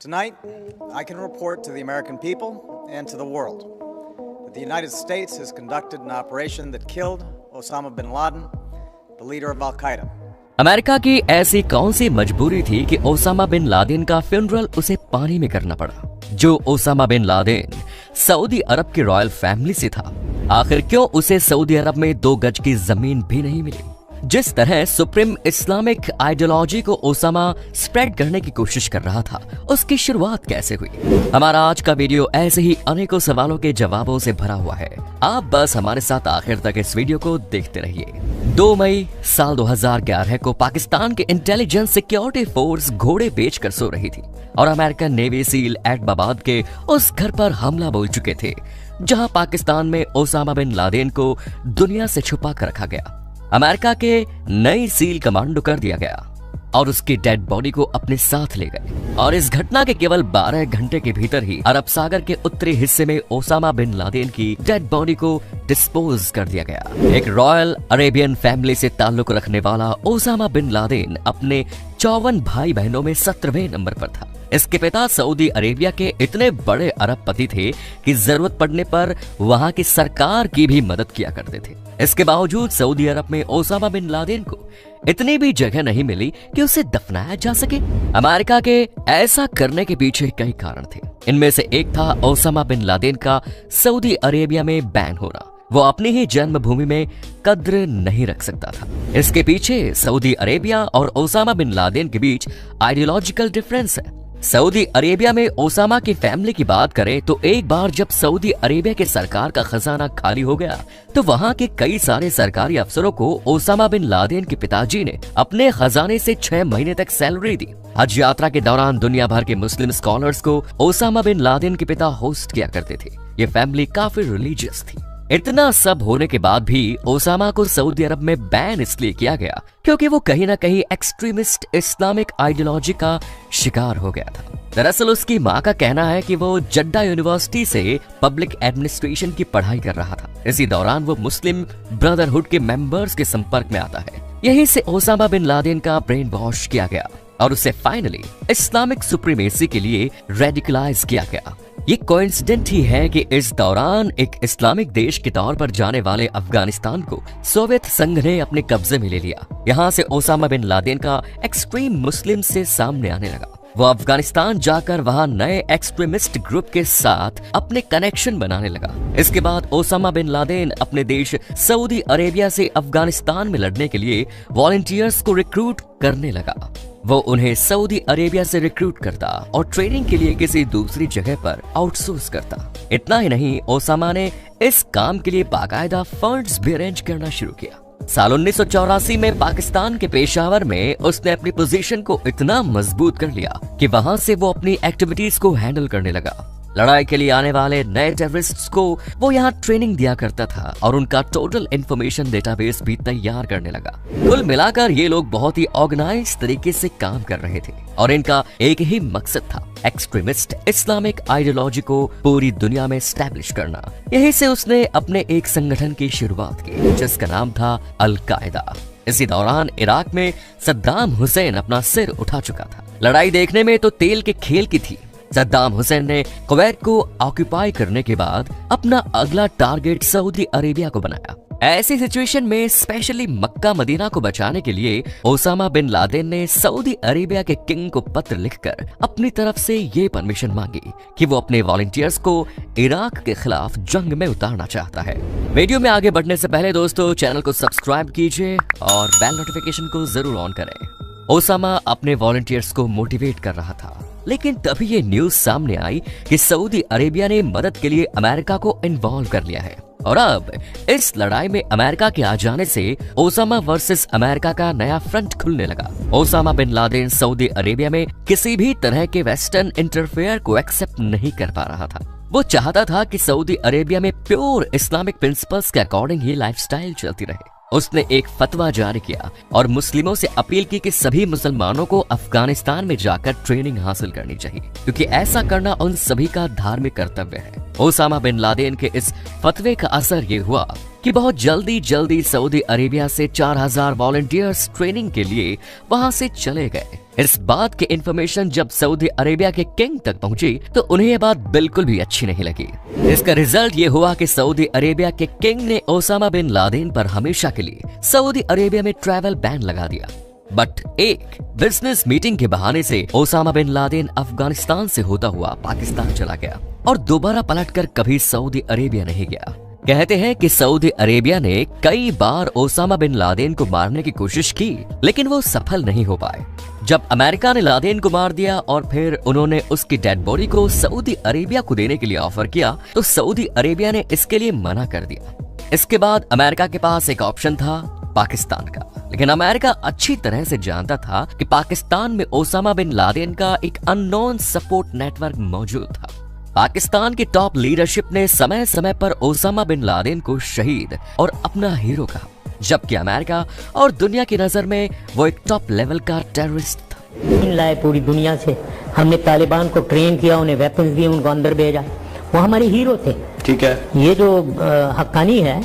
Tonight, I can report to the American people and to the world that the United States has conducted an operation that killed Osama bin Laden, the leader of Al-Qaeda. America की ऐसी कौन सी मजबूरी थी कि Osama bin Laden का funeral उसे पानी में करना पड़ा? जो ओसामा बिन लादेन सऊदी अरब की रॉयल फैमिली से था, आखिर क्यों उसे सऊदी अरब में 2 गज की जमीन भी नहीं मिली? जिस तरह सुप्रीम इस्लामिक आइडियोलॉजी को ओसामा स्प्रेड करने की कोशिश कर रहा था, उसकी शुरुआत कैसे हुई? हमारा आज का वीडियो ऐसे ही अनेकों सवालों के जवाबों से भरा हुआ है। आप बस हमारे साथ आखिर तक इस वीडियो को देखते रहिए। 2 मई साल 2011 को पाकिस्तान के इंटेलिजेंस सिक्योरिटी फोर्स घोड़े बेचकर सो रही थी और अमेरिकन नेवी सील एबटाबाद के उस घर पर हमला बोल चुके थे जहां पाकिस्तान में ओसामा बिन लादेन को दुनिया से छुपा कर रखा गया। अमेरिका के नई सील कमांडो कर दिया गया और उसकी डेड बॉडी को अपने साथ ले गए और इस घटना के केवल 12 घंटे के भीतर ही अरब सागर के उत्तरी हिस्से में ओसामा बिन लादेन की डेड बॉडी को डिस्पोज कर दिया गया। एक रॉयल अरेबियन फैमिली से ताल्लुक रखने वाला ओसामा बिन लादेन अपने 54 भाई बहनों में 17वें नंबर पर था। इसके पिता सऊदी अरेबिया के इतने बड़े अरबपति थे कि जरूरत पड़ने पर वहां की सरकार की भी मदद किया करते थे। इसके बावजूद सऊदी अरब में ओसामा बिन लादेन को इतनी भी जगह नहीं मिली कि उसे दफनाया जा सके। अमेरिका के ऐसा करने के पीछे कई कारण थे। इनमें से एक था ओसामा बिन लादेन का सऊदी अरेबिया में बैन होना। वो अपनी ही जन्मभूमि में कद्र नहीं रख सकता था। इसके पीछे सऊदी अरेबिया और ओसामा बिन लादेन के बीच आइडियोलॉजिकल डिफरेंस है। सऊदी अरेबिया में ओसामा की फैमिली की बात करें तो एक बार जब सऊदी अरेबिया के सरकार का खजाना खाली हो गया तो वहां के कई सारे सरकारी अफसरों को ओसामा बिन लादेन के पिताजी ने अपने खजाने से 6 महीने तक सैलरी दी। हज यात्रा के दौरान दुनिया भर के मुस्लिम स्कॉलर्स को ओसामा बिन लादेन के पिता होस्ट किया करते थे। ये फैमिली काफी रिलीजियस थी। इतना सब होने के बाद भी ओसामा को सऊदी अरब में बैन इसलिए किया गया क्योंकि वो कहीं ना कहीं एक्सट्रीमिस्ट इस्लामिक आइडियोलॉजी का शिकार हो गया था। दरअसल उसकी माँ का कहना है कि वो जड्डा यूनिवर्सिटी से पब्लिक एडमिनिस्ट्रेशन की पढ़ाई कर रहा था। इसी दौरान वो मुस्लिम ब्रदरहुड के मेंबर्स के संपर्क में आता है। यहीं से ओसामा बिन लादेन का ब्रेन वॉश किया गया और उसे फाइनली इस्लामिक सुप्रीमेसी के लिए रेडिकलाइज किया गया। ये कोइंसिडेंट ही है कि इस दौरान एक इस्लामिक देश के तौर पर जाने वाले अफगानिस्तान को सोवियत संघ ने अपने कब्जे में ले लिया। यहाँ से ओसामा बिन लादेन का एक्सट्रीम मुस्लिम से सामने आने लगा। वो अफगानिस्तान जाकर वहां नए एक्सट्रीमिस्ट ग्रुप के साथ अपने कनेक्शन बनाने लगा। इसके बाद ओसामा बिन लादेन अपने देश सऊदी अरेबिया से अफगानिस्तान में लड़ने के लिए वॉलंटियर्स को रिक्रूट करने लगा। वो उन्हें सऊदी अरेबिया से रिक्रूट करता और ट्रेनिंग के लिए किसी दूसरी जगह पर आउटसोर्स करता। इतना ही नहीं, ओसामा ने इस काम के लिए बाकायदा फंड्स भी अरेंज करना शुरू किया। साल 1984 में पाकिस्तान के पेशावर में उसने अपनी पोजीशन को इतना मजबूत कर लिया कि वहां से वो अपनी एक्टिविटीज को हैंडल करने लगा। लड़ाई के लिए आने वाले नए टेररिस्ट्स को वो यहाँ ट्रेनिंग दिया करता था और उनका टोटल इंफॉर्मेशन डेटाबेस भी तैयार करने लगा। कुल मिलाकर ये लोग बहुत ही ऑर्गेनाइज तरीके से काम कर रहे थे और इनका एक ही मकसद था, एक्सट्रीमिस्ट इस्लामिक आइडियोलॉजी को पूरी दुनिया में स्टैब्लिश करना। यहीं से उसने अपने एक संगठन की शुरुआत की जिसका नाम था अल-कायदा। इसी दौरान इराक में सद्दाम हुसैन अपना सिर उठा चुका था। लड़ाई देखने में तो तेल के खेल की थी। सद्दाम हुसैन ने कुवैत को ऑक्यूपाई करने के बाद अपना अगला टारगेट सऊदी अरेबिया को बनाया। ऐसी सिचुएशन में स्पेशली मक्का मदीना को बचाने के लिए ओसामा बिन लादेन ने सऊदी अरेबिया के किंग को पत्र लिखकर अपनी तरफ से ये परमिशन मांगी कि वो अपने वॉलंटियर्स को इराक के खिलाफ जंग में उतारना चाहता है। वीडियो में आगे बढ़ने से पहले दोस्तों चैनल को सब्सक्राइब कीजिए और बेल नोटिफिकेशन को जरूर ऑन करें। ओसामा अपने वॉलंटियर्स को मोटिवेट कर रहा था, लेकिन तभी ये न्यूज सामने आई कि सऊदी अरेबिया ने मदद के लिए अमेरिका को इन्वॉल्व कर लिया है और अब इस लड़ाई में अमेरिका के आ जाने से ओसामा वर्सेस अमेरिका का नया फ्रंट खुलने लगा। Osama bin Laden Saudi Arabia में किसी भी तरह के वेस्टर्न इंटरफेयर को एक्सेप्ट नहीं कर पा रहा था। वो चाहता था कि सऊदी अरेबिया में प्योर इस्लामिक प्रिंसिपल्स के अकॉर्डिंग ही लाइफस्टाइल चलती रहे। उसने एक फतवा जारी किया और मुस्लिमों से अपील की कि सभी मुसलमानों को अफगानिस्तान में जाकर ट्रेनिंग हासिल करनी चाहिए क्योंकि ऐसा करना उन सभी का धार्मिक कर्तव्य है। ओसामा बिन लादेन के इस फतवे का असर ये हुआ कि बहुत जल्दी सऊदी अरेबिया से 4000 वॉलंटियर्स ट्रेनिंग के लिए वहां से चले गए। इस बात की इंफॉर्मेशन जब सऊदी अरेबिया के किंग तक पहुंची तो उन्हें यह बात बिल्कुल भी अच्छी नहीं लगी। इसका रिजल्ट ये हुआ कि सऊदी अरेबिया के किंग ने ओसामा बिन लादेन पर हमेशा के लिए सऊदी अरेबिया में ट्रैवल बैन लगा दिया। बट एक बिजनेस मीटिंग के बहाने से ओसामा बिन लादेन अफगानिस्तान से होता हुआ पाकिस्तान चला गया और दोबारा पलटकर कभी सऊदी अरेबिया नहीं गया। कहते हैं कि सऊदी अरेबिया ने कई बार ओसामा बिन लादेन को मारने की कोशिश की, लेकिन वो सफल नहीं हो पाए। जब अमेरिका ने लादेन को मार दिया और फिर उन्होंने उसकी डेड बॉडी को सऊदी अरेबिया को देने के लिए ऑफर किया तो सऊदी अरेबिया ने इसके लिए मना कर दिया। इसके बाद अमेरिका के पास एक ऑप्शन था पाकिस्तान का, लेकिन अमेरिका अच्छी तरह से जानता था कि पाकिस्तान में ओसामा बिन लादेन का एक अननोन सपोर्ट नेटवर्क मौजूद था। पाकिस्तान की टॉप लीडरशिप ने समय समय पर ओसामा बिन लादेन को शहीद और अपना हीरो कहा, जबकि अमेरिका और दुनिया की नजर में वो एक टॉप लेवल का टेररिस्ट था। लाए पूरी दुनिया से, हमने तालिबान को ट्रेन किया, उन्हें वेपन्स दिए, उनको अंदर भेजा, वो हमारे हीरो थे। ठीक है, ये जो हक्कानी है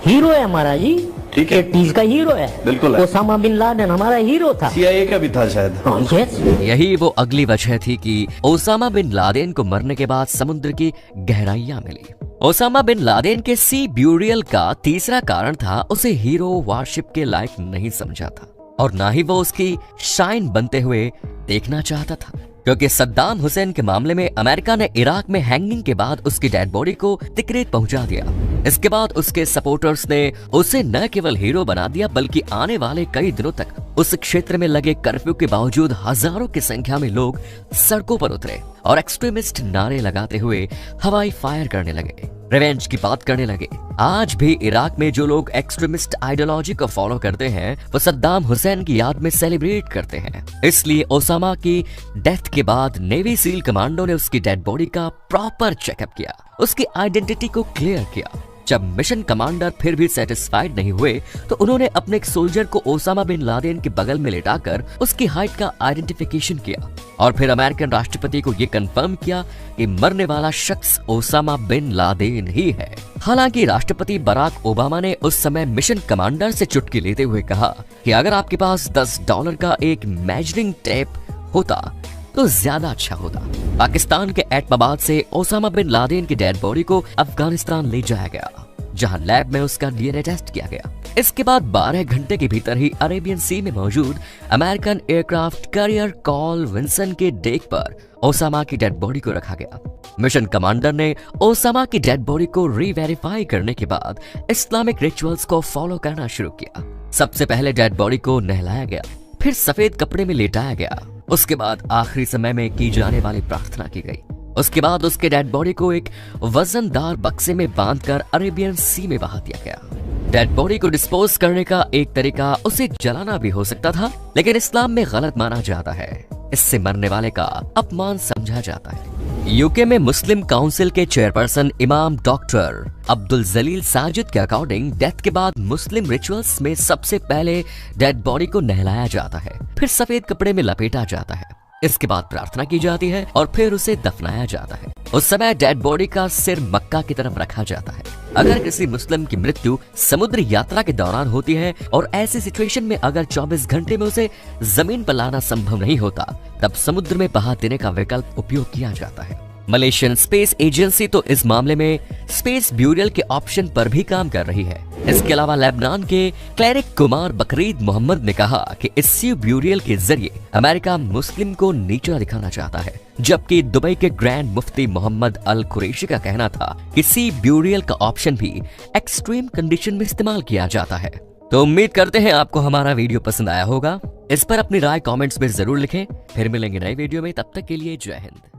हीरो है हमारा जी, ठीक है, तीस का हीरो है, बिल्कुल है। ओसामा बिन लादेन हमारा हीरो था, CIA का भी था शायद। यस, यही वो अगली वजह थी कि ओसामा बिन लादेन को मरने के बाद समुद्र की गहराइयां मिली। ओसामा बिन लादेन के सी ब्यूरियल का तीसरा कारण था उसे हीरो वारशिप के लायक नहीं समझा था और ना ही वो उसकी शाइन बनते हुए देखना चाहता था, क्योंकि सद्दाम हुसैन के मामले में अमेरिका ने इराक में हैंगिंग के बाद उसकी डेड बॉडी को तिकरीत पहुंचा दिया। इसके बाद उसके सपोर्टर्स ने उसे न केवल हीरो बना दिया बल्कि आने वाले कई दिनों तक उस क्षेत्र में लगे कर्फ्यू के बावजूद हजारों की संख्या में लोग सड़कों पर उतरे और एक्सट्रीमिस्ट नारे लगाते हुए हवाई फायर करने लगे, रिवेंज की बात करने लगे। आज भी इराक में जो लोग एक्सट्रीमिस्ट आइडियोलॉजी को फॉलो करते हैं वो सद्दाम हुसैन की याद में सेलिब्रेट करते हैं। इसलिए ओसामा की डेथ के बाद नेवी सील कमांडो ने उसकी डेड बॉडी का प्रॉपर चेकअप किया, उसकी आइडेंटिटी को क्लियर किया। जब मिशन कमांडर फिर भी सेटिस्फाइड नहीं हुए तो उन्होंने अपने एक सोल्जर को ओसामा बिन लादेन के बगल में लेटाकर उसकी हाइट का आइडेंटिफिकेशन किया और फिर अमेरिकन राष्ट्रपति को यह कंफर्म किया कि मरने वाला शख्स ओसामा बिन लादेन ही है। हालांकि राष्ट्रपति बराक ओबामा ने उस समय मिशन कमांडर से चुटकी लेते हुए कहा कि अगर आपके पास $10 का एक मेजरिंग टेप होता तो ज्यादा अच्छा होता। पाकिस्तान के एटमाबाद से ओसामा बिन लादेन की डेड बॉडी को अफगानिस्तान ले जाया गया, जहां लैब में उसका DNA टेस्ट किया गया। इसके बाद 12 घंटे के भीतर ही अरेबियन सी में मौजूद American aircraft carrier Carl Vinson के डेक पर ओसामा की डेड बॉडी को रखा गया। मिशन कमांडर ने ओसामा की डेड बॉडी को रीवेरीफाई करने के बाद इस्लामिक रिचुअल्स को फॉलो करना शुरू किया। सबसे पहले डेड बॉडी को नहलाया गया, फिर सफेद कपड़े में लेटाया गया, उसके बाद आखिरी समय में की जाने वाली प्रार्थना की गई। उसके बाद उसके डेड बॉडी को एक वजनदार बक्से में बांधकर अरेबियन सी में बहा दिया गया। डेड बॉडी को डिस्पोज करने का एक तरीका उसे जलाना भी हो सकता था, लेकिन इस्लाम में गलत माना जाता है। इससे मरने वाले का अपमान समझा जाता है। यूके में मुस्लिम काउंसिल के चेयरपर्सन इमाम डॉक्टर अब्दुल जलील साजिद के अकॉर्डिंग डेथ के बाद मुस्लिम रिचुअल्स में सबसे पहले डेड बॉडी को नहलाया जाता है, फिर सफेद कपड़े में लपेटा जाता है, इसके बाद प्रार्थना की जाती है और फिर उसे दफनाया जाता है। उस समय डेड बॉडी का सिर मक्का की तरफ रखा जाता है। अगर किसी मुस्लिम की मृत्यु समुद्र यात्रा के दौरान होती है और ऐसी सिचुएशन में अगर 24 घंटे में उसे जमीन पर लाना संभव नहीं होता, तब समुद्र में बहा देने का विकल्प उपयोग किया जाता है। मलेशियन स्पेस एजेंसी तो इस मामले में स्पेस ब्यूरियल के ऑप्शन पर भी काम कर रही है। इसके अलावा लेबनान के क्लेरिक कुमार बकरीद मोहम्मद ने कहा कि इस सी ब्यूरियल के जरिए अमेरिका मुस्लिम को नीचा दिखाना चाहता है, जबकि दुबई के ग्रैंड मुफ्ती मोहम्मद अल कुरैशी का कहना था कि सी ब्यूरियल का ऑप्शन भी एक्सट्रीम कंडीशन में इस्तेमाल किया जाता है। तो उम्मीद करते हैं आपको हमारा वीडियो पसंद आया होगा। इस पर अपनी राय कमेंट्स में जरूर लिखें। फिर मिलेंगे नए वीडियो में, तब तक के लिए जय हिंद।